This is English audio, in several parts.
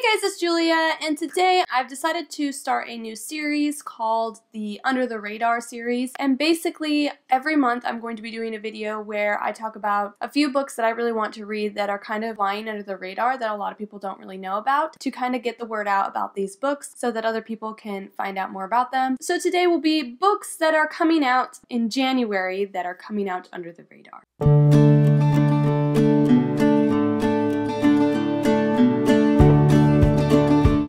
Hey guys, it's Julia, and today I've decided to start a new series called the Under the Radar series. And basically, every month I'm going to be doing a video where I talk about a few books that I really want to read that are kind of flying under the radar that a lot of people don't really know about, to kind of get the word out about these books so that other people can find out more about them. So today will be books that are coming out in January that are coming out under the radar.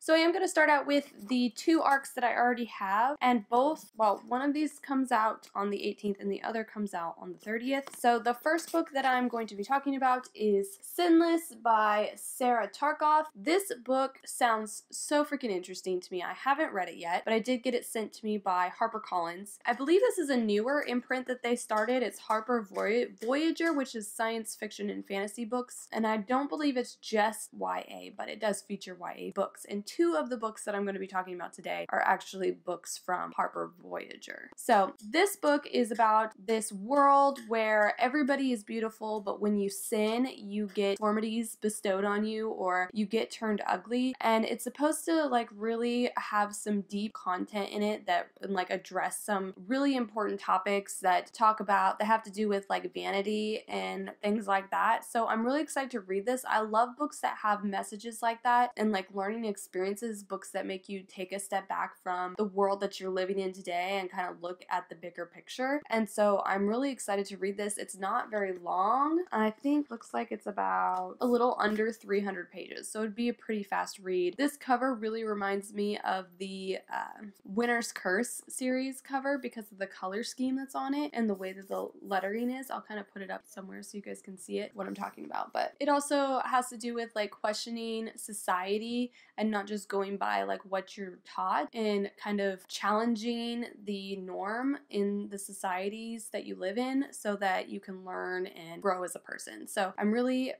So I am going to start out with the two arcs that I already have, and both, well, one of these comes out on the 18th and the other comes out on the 30th. So the first book that I'm going to be talking about is Sinless by Sarah Tarkoff. This book sounds so freaking interesting to me. I haven't read it yet, but I did get it sent to me by HarperCollins. I believe this is a newer imprint that they started. It's Harper Voyager, which is science fiction and fantasy books, and I don't believe it's just YA, but it does feature YA books. And two of the books that I'm going to be talking about today are actually books from Harper Voyager. So this book is about this world where everybody is beautiful, but when you sin, you get deformities bestowed on you or you get turned ugly. And it's supposed to like really have some deep content in it that like address some really important topics that have to do with like vanity and things like that. So I'm really excited to read this. I love books that have messages like that and like learning experiences, books that make you take a step back from the world that you're living in today and kind of look at the bigger picture. And so I'm really excited to read this. It's not very long. I think looks like it's about a little under 300 pages, so it'd be a pretty fast read. This cover really reminds me of the Winter's Curse series cover because of the color scheme that's on it and the way that the lettering is. I'll kind of put it up somewhere so you guys can see it, what I'm talking about. But it also has to do with like questioning society and not just going by like what you're taught, and kind of challenging the norm in the societies that you live in so that you can learn and grow as a person. So I'm really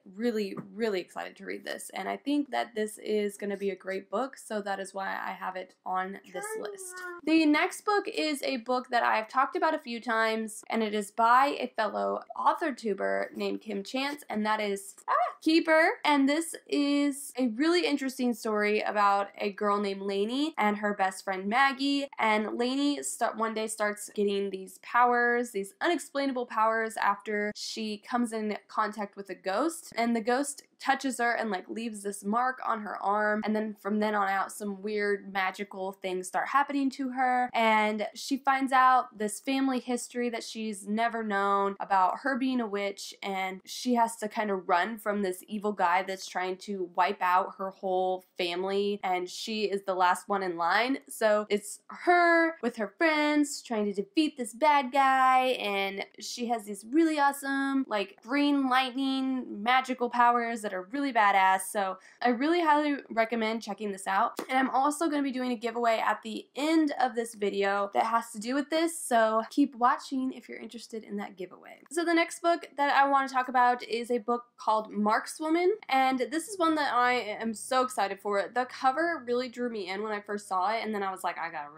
excited to read this, and I think that this is going to be a great book, so that is why I have it on this list. The next book is a book that I've talked about a few times, and it is by a fellow author tuber named Kim Chance, and that is Keeper. And this is a really interesting story about a girl named Lainey and her best friend Maggie. And Lainey one day starts getting these powers, these unexplainable powers, after she comes in contact with a ghost, and the ghost touches her and like leaves this mark on her arm, and then from then on out some weird magical things start happening to her, and she finds out this family history that she's never known about her being a witch, and she has to kind of run from this evil guy that's trying to wipe out her whole family, and she is the last one in line. So it's her with her friends trying to defeat this bad guy, and she has these really awesome like green lightning magical powers that are really badass. So I really highly recommend checking this out. And I'm also going to be doing a giveaway at the end of this video that has to do with this, so keep watching if you're interested in that giveaway. So the next book that I want to talk about is a book called Markswoman, and this is one that I am so excited for. The cover really drew me in when I first saw it, and then I was like, I gotta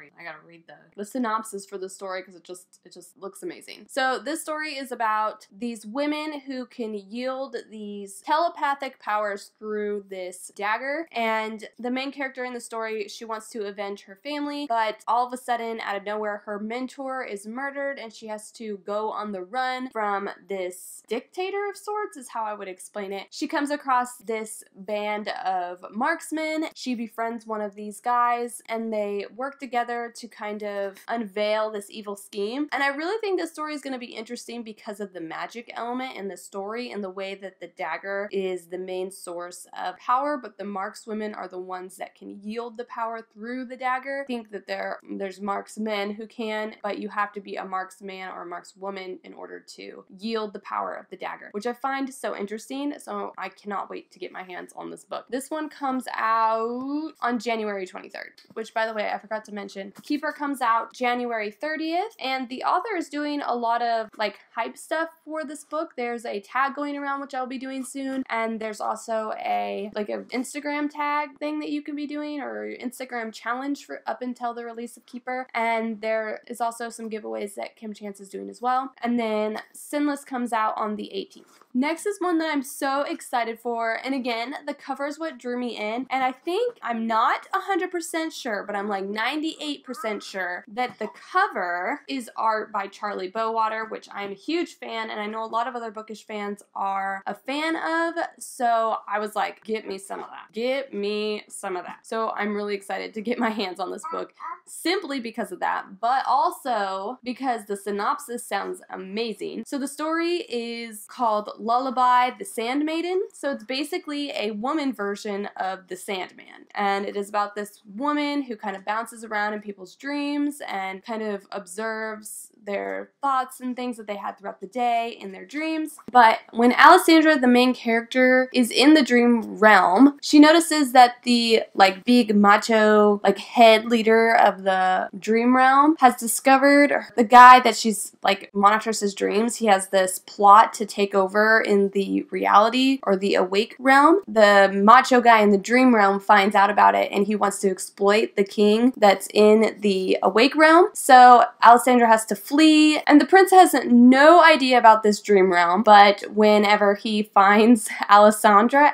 read the synopsis for the story because it just looks amazing. So this story is about these women who can yield these telepathic powers through this dagger, and the main character in the story, she wants to avenge her family, but all of a sudden out of nowhere her mentor is murdered and she has to go on the run from this dictator of sorts, is how I would explain it. She comes across this band of marksmen. She befriends one of these guys and they work together to kind of unveil this evil scheme. And I really think this story is going to be interesting because of the magic element in the story and the way that the dagger is the main source of power, but the markswomen are the ones that can yield the power through the dagger. I think that there's marksmen who can, but you have to be a marksman or a markswoman in order to yield the power of the dagger, which I find so interesting. So I cannot wait to get my hands on this book. This one comes out on January 23rd, which, by the way, I forgot to mention, Keeper comes out January 30th, and the author is doing a lot of like hype stuff for this book. There's a tag going around which I'll be doing soon, and then there's also a like an Instagram tag thing that you can be doing, or Instagram challenge for up until the release of Keeper. And there is also some giveaways that Kim Chance is doing as well. And then Sinless comes out on the 18th. Next is one that I'm so excited for, and again, the cover is what drew me in, and I think, I'm not 100% sure, but I'm like 98% sure that the cover is art by Charlie Bowater, which I'm a huge fan, and I know a lot of other bookish fans are a fan of, so I was like, get me some of that. Get me some of that. So I'm really excited to get my hands on this book, simply because of that, but also because the synopsis sounds amazing. So the story is called Lullaby, the Sand Maiden. So it's basically a woman version of the Sandman, and it is about this woman who kind of bounces around in people's dreams and kind of observes their thoughts and things that they had throughout the day in their dreams. But when Alessandra, the main character, is in the dream realm, she notices that the like big macho like head leader of the dream realm has discovered the guy that she's like monitors his dreams. He has this plot to take over in the reality or the awake realm. The macho guy in the dream realm finds out about it, and he wants to exploit the king that's in the awake realm. So Alessandra has to flee, and the prince has no idea about this dream realm, but whenever he finds Alessandra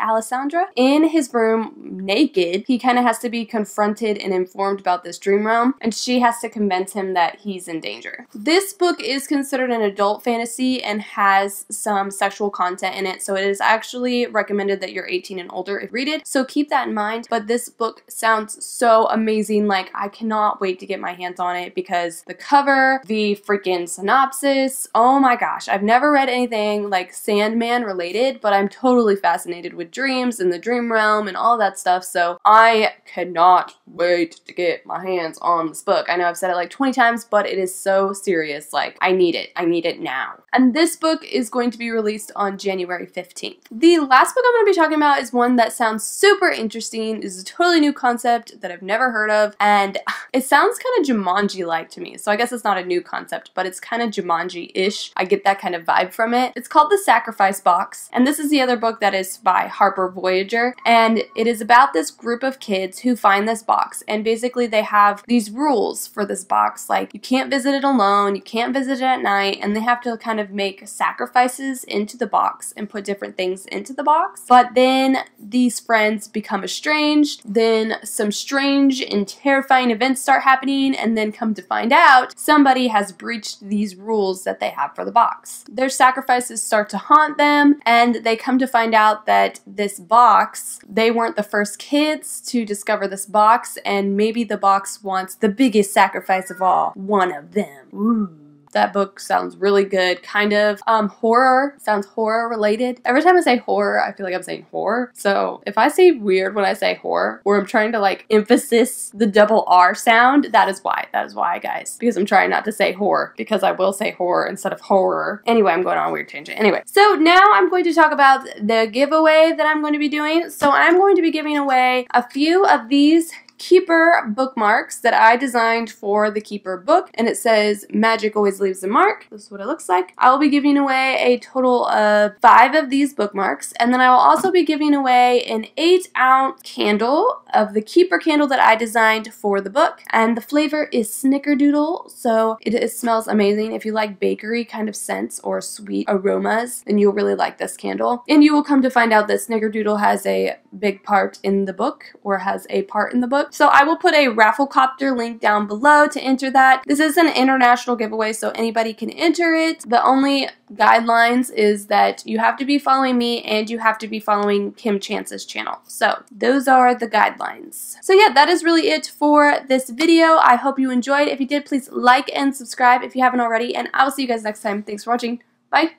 in his room naked, he kind of has to be confronted and informed about this dream realm, and she has to convince him that he's in danger. This book is considered an adult fantasy and has some sexual content in it, so it is actually recommended that you're 18 and older if you read it, so keep that in mind. But this book sounds so amazing. Like, I cannot wait to get my hands on it, because the cover, the freaking synopsis, oh my gosh, I've never read anything like Sandman related, but I'm totally fascinated with dreams and the dream realm and all that stuff, so I cannot wait to get my hands on this book. I know I've said it like 20 times, but it is so serious. Like, I need it now. And this book is going to be released on January 15th. The last book I'm going to be talking about is one that sounds super interesting. It's a totally new concept that I've never heard of, and it sounds kind of Jumanji-like to me, so I guess it's not a new concept, but it's kind of Jumanji-ish. I get that kind of vibe from it. It's called The Sacrifice Box, and this is the other book that is by Harper Voyager, and it is about this group of kids who find this box, and basically they have these rules for this box, like you can't visit it alone, you can't visit it at night, and they have to kind of make sacrifices into the box and put different things into the box. But then these friends become estranged, then some strange and terrifying events start happening, and then come to find out somebody has breached these rules that they have for the box. Their sacrifices start to haunt them, and they come to find out that this box, they weren't the first kids to discover this box, and maybe the box wants the biggest sacrifice of all, one of them. Ooh. That book sounds really good. Kind of horror. Sounds horror related. Every time I say horror, I feel like I'm saying horror. So if I say weird when I say horror, or I'm trying to like emphasis the double R sound, that is why. That is why, guys. Because I'm trying not to say horror, because I will say horror instead of horror. Anyway, I'm going on a weird tangent. Anyway, so now I'm going to talk about the giveaway that I'm going to be doing. So I'm going to be giving away a few of these Keeper bookmarks that I designed for the Keeper book, and it says magic always leaves a mark. This is what it looks like. I will be giving away a total of 5 of these bookmarks, and then I will also be giving away an 8-ounce candle of the Keeper candle that I designed for the book, and the flavor is snickerdoodle, so it smells amazing. If you like bakery kind of scents or sweet aromas, then you'll really like this candle. And you will come to find out that snickerdoodle has a big part in the book, or has a part in the book. So I will put a Rafflecopter link down below to enter that. This is an international giveaway, so anybody can enter it. The only guidelines is that you have to be following me and you have to be following Kim Chance's channel. So those are the guidelines. So yeah, that is really it for this video. I hope you enjoyed. If you did, please like and subscribe if you haven't already, and I will see you guys next time. Thanks for watching. Bye!